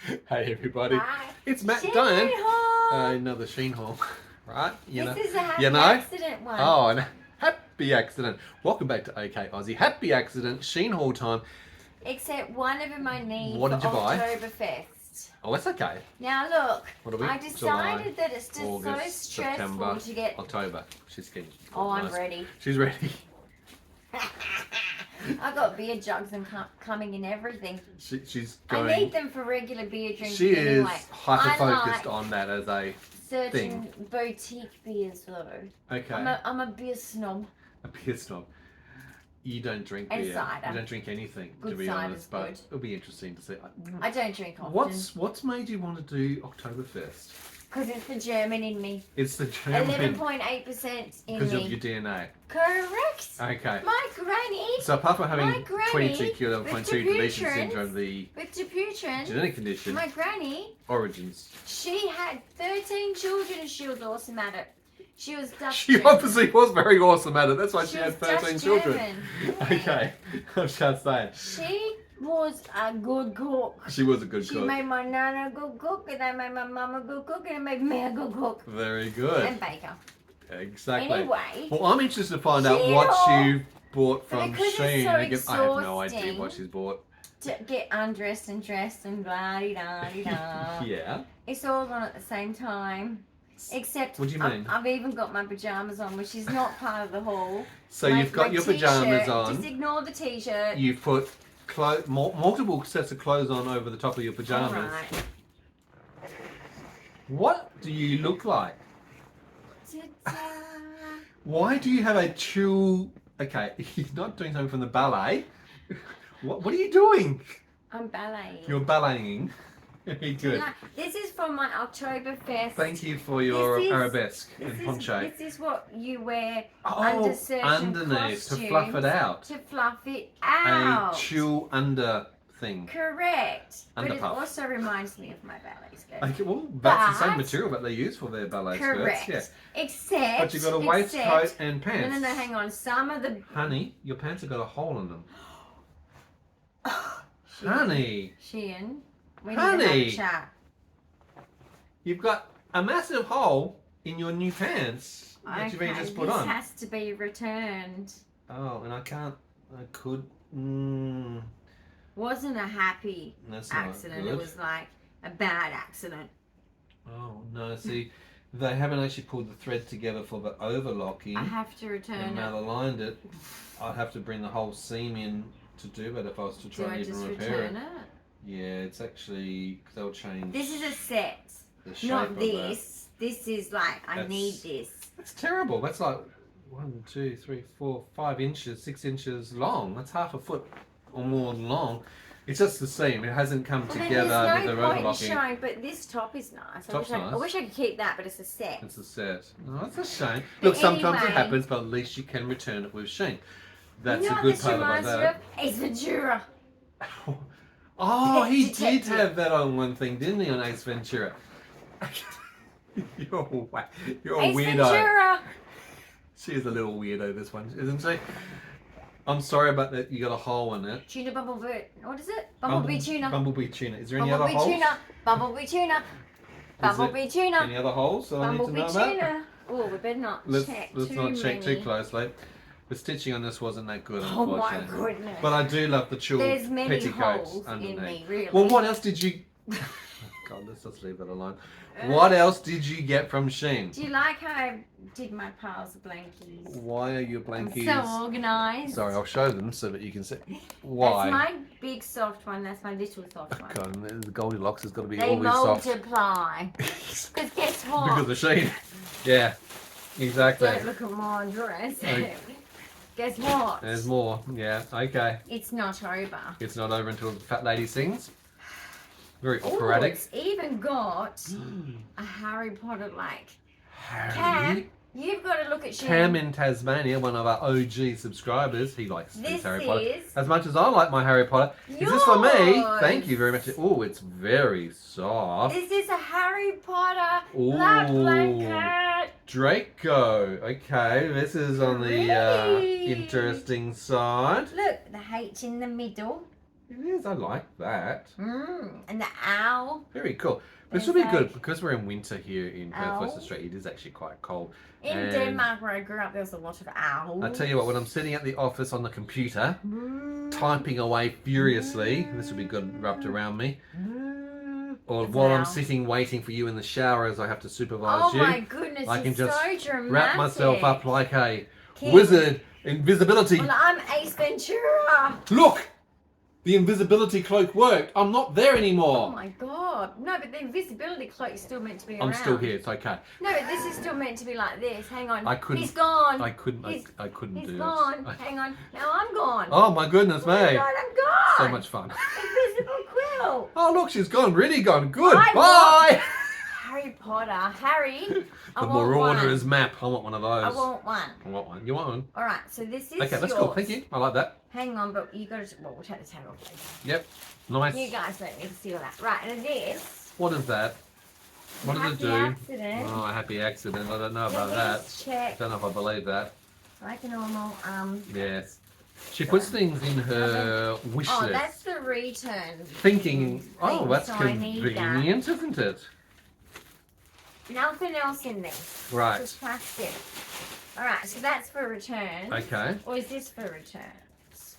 Hey everybody, Hi. it's Matt SHEIN Dyan. haul. Another SHEIN haul, right? This is a happy you know? accident one. Oh, and happy accident. Welcome back to OK Aussie. Happy accident, SHEIN haul time. Except one of them I need What for did you buy? Oktoberfest. Oh, that's okay. Now look, What are we? I decided July, that it's just August, so stressful September, to get. October. She's getting. Oh, I'm nice. ready. She's ready. I've got beer jugs and coming in everything. She's going. I need them for regular beer drinking. She anyway. is hyper focused like on that as a certain thing. boutique beers though. Okay. I'm a beer snob. A beer snob. You don't drink And beer. cider. You don't drink anything, Good to be cider's honest. But good. it'll be interesting to see. I don't drink often. What's made you want to do Oktoberfest? Because it's the German in me. It's the German. 11.8% in Because me. of your DNA. Correct. Okay. My granny. So apart from having My granny 22q11.2 deletion Dupuytren's- syndrome, the With Dupuytren, genetic condition, my granny, origins. she had 13 children and she was awesome at it. She was Dutch. She German. obviously was very awesome at it. That's why she was had 13 Dutch children. German. Okay. I was just saying. She was a good cook. She was a good She cook. made my nana a good cook, and I made my mum a good cook, and I made me a good cook. Very good. And baker. Exactly. Anyway. Well, I'm interested to find out SHEIN what haul. you bought from Because it's SHEIN. so Because I have no idea exhausting. what she's bought. To get undressed and dressed and blah de da de da. Yeah. It's all on at the same time. Except What do you mean? I've even got my pajamas on, which is not part of the haul. So My- you've got my your pajamas t-shirt, on. Just ignore the t-shirt. You've put multiple sets of clothes on over the top of your pajamas. Alright. What do you look like? Ta-ta. Why do you have a chill? Okay, you're not doing something from the ballet. What are you doing? I'm ballet. You're balleting. Very good. This is from my Oktoberfest. Thank you for your This is- arabesque and poncho. This is what you wear Oh, under certain underneath to fluff it costumes out. To fluff it out. A chill under thing. Correct. But it Underpuff. also reminds me of my ballet skirt. Okay, well, that's the same But- material that they use for their ballet Correct. skirts. Yeah. Except. But you've got a waistcoat and pants. No, hang on. Some of the. Honey, your pants have got a hole in them. Shein. Honey, Shein. We Honey. need to have a chat. you've got a massive hole in your new pants that you've just put this on. has to be returned. Oh, and I could. Wasn't a happy That's not accident. good. It was like a bad accident. Oh, no, see, they haven't actually pulled the thread together for the overlocking I have to return and it. malaligned it. I'd have to bring the whole seam in to do that if I was to Do try I and just even repair return it. it? Yeah, it's actually, because they'll change This is a set, the shape not of this. This is like, I That's- need this. That's terrible. That's like 1, 2, 3, 4, 5 inches, 6 inches long. That's half a foot or more long. It's just the seam. It hasn't come Well, then together there's with no the point in overlocking. showing, but this top is nice. Top's I nice. wish I could keep that, but it's a set. It's a set. Oh, that's a shame. But Look, sometimes it anyway- happens, but at least you can return it with SHEIN. That's you know a what good this part about reminds me that. of? Ace Ventura. Oh, Pet he did detective. have that on one thing, didn't he, on Ace Ventura? You're a Ace weirdo. Ventura. She is a little weirdo, this one, isn't she? I'm sorry about that. You got a hole in it. Tuna bumblebee. What is it? Bumblebee tuna. Bumblebee tuna. Is there any other Bumblebee holes? tuna. Bumblebee tuna. Bumblebee tuna. Any other holes that I need to Bumblebee know about? tuna. Oh, we better not Let's check not too check too many. closely. The stitching on this wasn't that good, Oh my unfortunately. goodness. But I do love the tulle There's many petticoats holes underneath. in me, really. Well, what else did you... God, let's just leave that alone. What else did you get from SHEIN? Do you like how I did my piles of blankies? Why are your I'm blankies... so organised. Sorry, I'll show them so that you can see. Why? That's my big soft one. That's my little soft one. God, the Goldilocks has got to be They always soft. multiply. Because guess what? Because of SHEIN. Yeah, exactly. Don't look at my dress. Okay. Guess what? There's more. Yeah, okay. It's not over. It's not over until the fat lady sings. Very Ooh, operatic. it's even got a Harry Potter like. Harry. Cam, you've got to look at Cam Shem. in Tasmania, one of our OG subscribers, he likes his This Harry Potter. is As much as I like my Harry Potter. Is this for me? yours. Thank you very much. Oh, it's very soft. This is a Harry Potter Ooh. lap blanket. Draco. Okay, this is on the Pretty. interesting side. Look, the H in the middle. It is. I like that. And the owl. Very cool. This will be good because we're in winter here in Perth, Western Australia. It is actually quite cold. In Denmark, where I grew up, there was a lot of owls. I tell you what, when I'm sitting at the office on the computer, typing away furiously, this will be good rubbed around me. Or while I'm sitting waiting for you in the shower as I have to supervise you. Oh my goodness, I can just so dramatic. wrap myself up like a wizard. Invisibility. Well, I'm Ace Ventura. Look! The invisibility cloak worked. I'm not there anymore. Oh my god. No, but the invisibility cloak is still meant to be around. I'm still here. It's okay. No, but this is still meant to be like this. Hang on. I couldn't. He's gone. I couldn't do this. He's gone. Hang on. Now I'm gone. Oh my goodness me. Oh my god, I'm gone. So much fun. Invisible quill. Oh look, she's gone. Really gone. Good. Bye. Bye. Harry Potter. Harry. The Marauders map. I want one of those. I want one. I want one. You want one? All right. So this is okay, that's cool. Thank you. I like that. Hang on, but you got to. Well, we'll take the tag off later. Yep. Nice. You guys don't need to see all that. Right, and this. What is that? What does it do? Accident. Oh, a happy accident. I don't know about that. Check. I don't know if I believe that. Like a normal. Yes. She puts things in her wish list. Oh, that's the return. Thinking, oh, that's so I need convenient, isn't it? Nothing else in there. Right. Just plastic. All right, so that's for returns. Okay. Or is this for returns?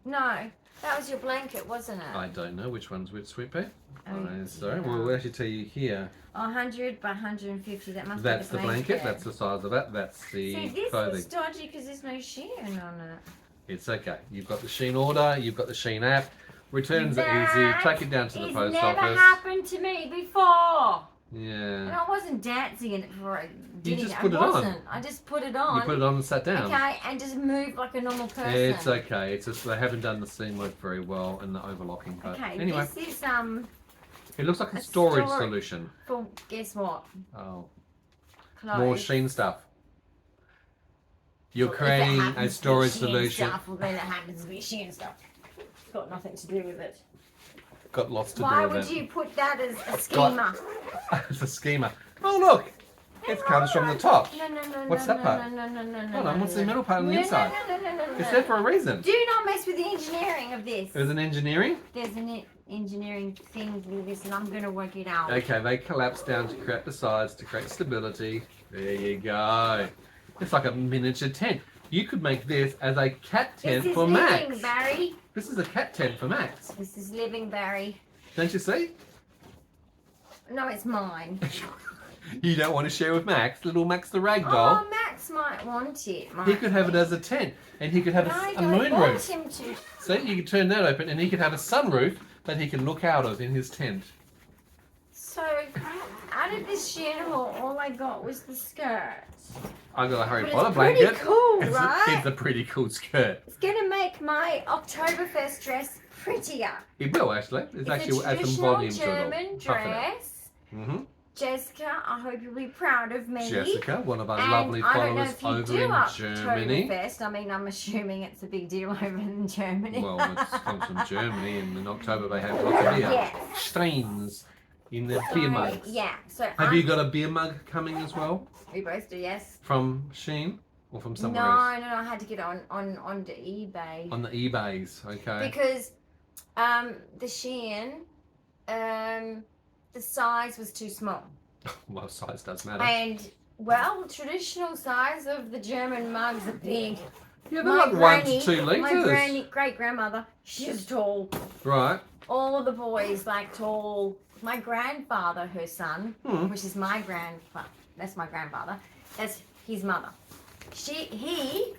No, that was your blanket, wasn't it? I don't know which one's which, Sweet Pea. Oh, Sorry, we'll actually tell you here. 100 by 150. That must That's be the blanket. That's the size of that. That's the See, this clothing. is dodgy because there's no SHEIN on it. It's okay. You've got the SHEIN order. You've got the SHEIN app. Returns are easy. Take it down to the post It's never office. happened to me before. Yeah. And I wasn't dancing in it before I did You just it. put it on. I just put it on. You put it on and sat down. Okay, and just moved like a normal person. It's okay. It's just they haven't done the seam work very well and the overlocking. But okay, anyway, this is it looks like a storage solution. For guess what? Oh, Clothes. more SHEIN stuff. You're Well, creating if it a happens to be storage SHEIN solution. Stuff, well, then it happens to be SHEIN stuff. It's got nothing to do with it. Got lots to Why do with would it. you put that as a schema? It's a schema. Oh look, it comes from the top. No, no, no, What's no, that part? No, no, no, no, Hold no, on, what's the no, middle part on the no, inside? No, no, no, no, no, It's no. there for a reason. Do not mess with the engineering of this. There's an engineering. There's an engineering thing with this, and I'm going to work it out. Okay, they collapse down to create the sides, to create stability. There you go. It's like a miniature tent. You could make this as a cat tent This is for living, Max. Barry. This is a cat tent for Max. This is living, Barry. Don't you see? No, it's mine. You don't want to share with Max, little Max the Ragdoll. Oh, Max might want it. He could have it as a tent, and he could have I a don't moon want roof. him to. See, you could turn that open, and he could have a sunroof that he can look out of in his tent. So, out of this SHEIN haul, all I got was the skirt. I got a Harry But Potter it's pretty blanket. cool, It's right? a pretty cool skirt. It's going to make my Oktoberfest dress prettier. It will actually. It's actually a add some traditional volume to it. German dress. Mm-hmm. Jessica, I hope you'll be proud of me. Jessica, one of our And lovely I don't know followers if you over do in Germany. Oktoberfest. I mean, I'm assuming it's a big deal over in Germany. Well, it comes from Germany, and in October they have lots of beer. Yes. Steins in the beer mugs. Yeah. So Have you got a beer mug coming as well? We both do, yes. From SHEIN or from somewhere No, else? no, I had to get it onto eBay. On the eBays, okay. Because the SHEIN, the size was too small. Well, size does matter. And, well, traditional size of the German mugs are big. Yeah, they're like 1 to 2 litres. My great-grandmother, she's tall. Right. All of the boys like tall. My grandfather, her son, which is my grandfather, that's my grandfather, that's his mother. He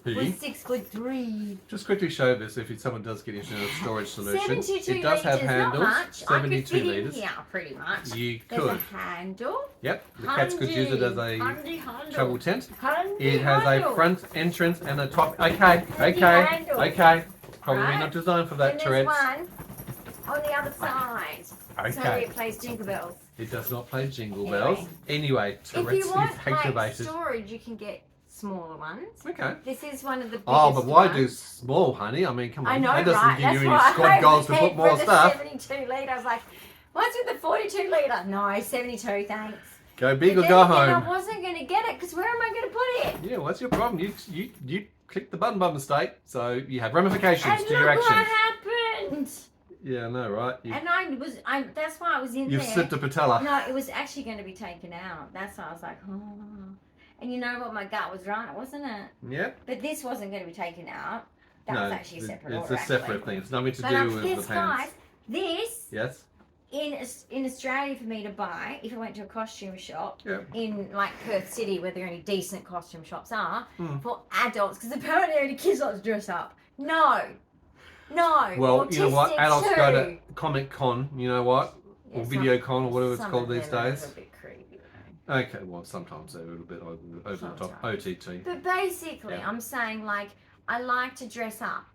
was 6'3". Just quickly show this if someone does get into a storage solution. 72 It does have litres, handles. not much. 72 I could fit litres. in here pretty much. You There's could. a handle. Yep. The cats could use it as a Handy travel tent. Handy It has a handle. front entrance and a top. Okay. handle. Okay. Probably Right. not designed for that, And Tourette's. there's one on the other side. So Okay. it plays Jingle Bells. It does not play Jingle Anyway. Bells. Anyway, If Tourette's you want is like activated. storage, you can get smaller ones. Okay. This is one of the biggest Oh, but why ones. do small, honey? I mean, come on. I know, that doesn't right? give you That's any why squad I goals to went put more for the stuff. 72 litre. I was like, what's with the 42 litre? No, 72, thanks. Go big But or go then again, home. I wasn't going to get it because where am I going to put it? Yeah, what's your problem? You clicked the button by mistake, so you have ramifications And to your look what actions. happened. Yeah, I know, right? And that's why I was in You've there. slipped a patella. No, it was actually going to be taken out. That's why I was like, oh. And you know what? My gut was right, wasn't it? Yep. But this wasn't going to be taken out. That was actually a separate order. It's a separate thing. It's nothing to do with the pants. Guys, this Yes. in Australia for me to buy, if I went to a costume shop in like Perth City, where the only decent costume shops are for adults, because apparently only kids like to dress up. No. Well, you know what? Autistic Adults too. go to Comic Con. You know what? Yeah, Or Video Con, or whatever it's some called of these them are days. a bit creepy. Okay, well, sometimes they're a little bit over the top. OTT. But basically, I'm saying, like, I like to dress up.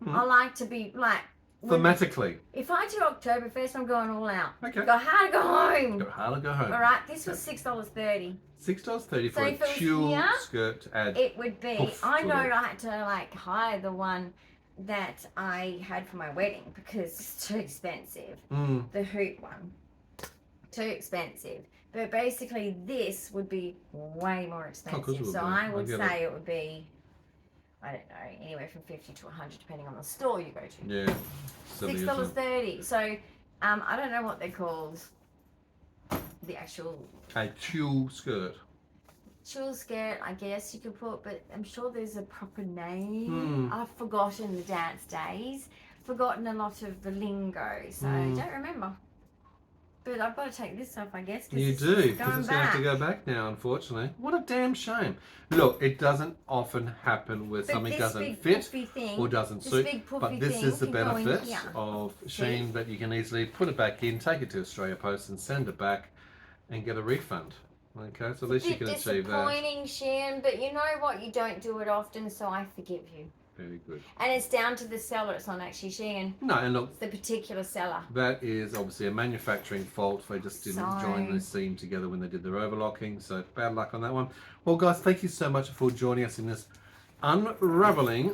I like to be, like... Thematically. If I do Oktoberfest, I'm going all out. Okay. Go hard, go home. Go hard or go home. All right, this was $6.30. $6.30 for So a if it was tulle here, skirt to add. It would be... Poof, I know little. I had to, like, hire the one that I had for my wedding because it's too expensive. The hoop one. Too expensive. But basically, this would be way more expensive. So I would say it would be, I don't know, anywhere from $50 to $100, depending on the store you go to. Yeah. $6.30. So I don't know what they're called. The actual a tulle skirt. tulle skirt, I guess you could put, but I'm sure there's a proper name. I've forgotten the dance days, forgotten a lot of the lingo, so I don't remember. But I've got to take this off, I guess. You do, because it's going to have to go back now, unfortunately. What a damn shame. Look, it doesn't often happen where something doesn't fit or doesn't suit. But this is the benefit of SHEIN, that you can easily put it back in, take it to Australia Post and send it back and get a refund. Okay, so at least you can achieve that. Disappointing, SHEIN, but you know what? You don't do it often, so I forgive you. Very good. And it's down to the seller. It's not actually SHEIN. No, and look, it's the particular seller. That is obviously a manufacturing fault. They just didn't join the seam together when they did their overlocking. So bad luck on that one. Well, guys, thank you so much for joining us in this unhauling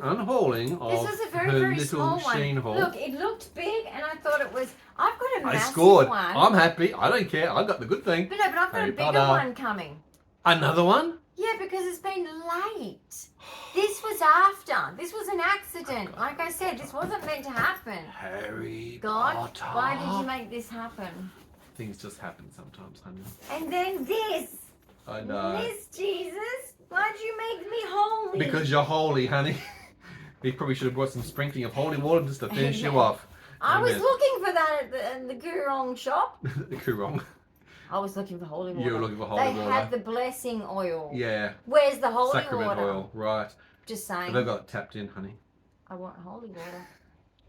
of this was a very, her very little small SHEIN one. haul. Look, it looked big, and I thought it was. I've got a massive I scored. one. I'm happy. I don't care. I got the good thing. But no, but I've got a bigger one coming. Another one? Yeah, because it's been late. This was after. This was an accident. Like I said, this wasn't meant to happen. Harry God, Potter. why did you make this happen? Things just happen sometimes, honey. And then this. I know. This, Jesus. Why'd you make me holy? Because you're holy, honey. You probably should have brought some sprinkling of holy water just to finish you off. I was looking for that at the Gurong shop. The Gurong. I was looking for holy water. You were looking for holy water. They had the blessing oil. Yeah. Where's the holy Sacrament water? oil, right. Just saying. They've got it tapped in, honey. I want holy water.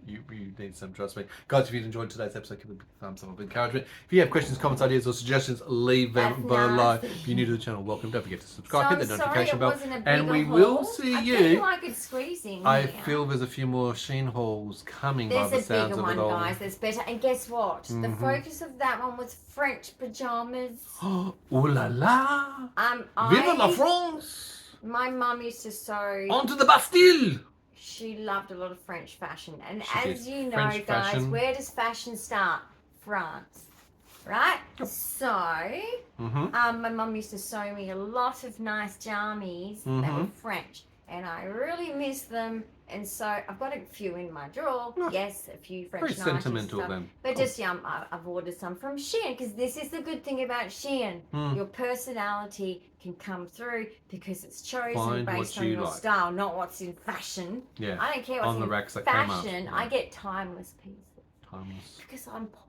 You need some, trust me. Guys, if you enjoyed today's episode, give it a big thumbs up of encouragement. If you have questions, comments, ideas, or suggestions, leave them below. If you're new to the channel, welcome. Don't forget to subscribe, hit the notification bell. And we will see you. I could squeeze in I here. feel there's a few more SHEIN hauls coming by the sounds of it all. There's a bigger one, guys. There's better. And guess what? The focus of that one was French pajamas. Oh la la! Vive la France! My mum used to sew. Onto the Bastille! She loved a lot of French fashion. And She as did. you know, French guys, fashion. where does fashion start? France. Right? Yep. So, my mum used to sew me a lot of nice jammies that were French. And I really miss them. And so, I've got a few in my drawer. Oh. Yes, a few French Very nice sentimental stuff. then. But just, I've ordered some from SHEIN. Because this is the good thing about SHEIN. Your personality can come through because it's chosen based on your style, not what's in fashion. Yeah. I don't care what's on the in racks that fashion. came up. I get timeless pieces. Timeless. Because I'm poor.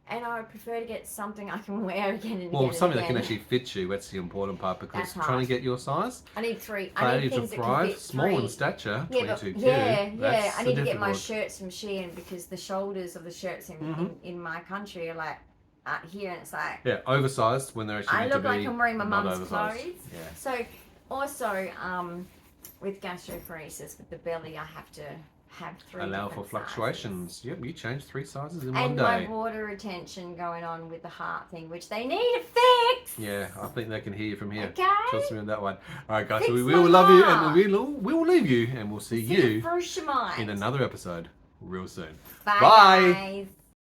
And I would prefer to get something I can wear again and again. Well, something and that can again. actually fit you, that's the important part, because That's trying to get your size, I need three. failure I need to things that can thrive, fit small three. in stature, Yeah, but, 22 yeah. I need to get my difficult. shirts from SHEIN because the shoulders of the shirts in my country are like here, and it's like Yeah, oversized when they're actually I meant to look like be I'm wearing my not mum's oversized. clothes. Yeah. So also with gastroparesis with the belly, I have to have three. Allow for different fluctuations. sizes. Yep, you changed 3 sizes in And one day. my water retention going on with the heart thing, which they need to fix. Yeah, I think they can hear you from here. Okay. Trust me on that one. All right, guys, Fix so we my will love you, heart. and we will leave you, and we'll see you First your mind. in another episode real soon. Bye. Bye. Guys.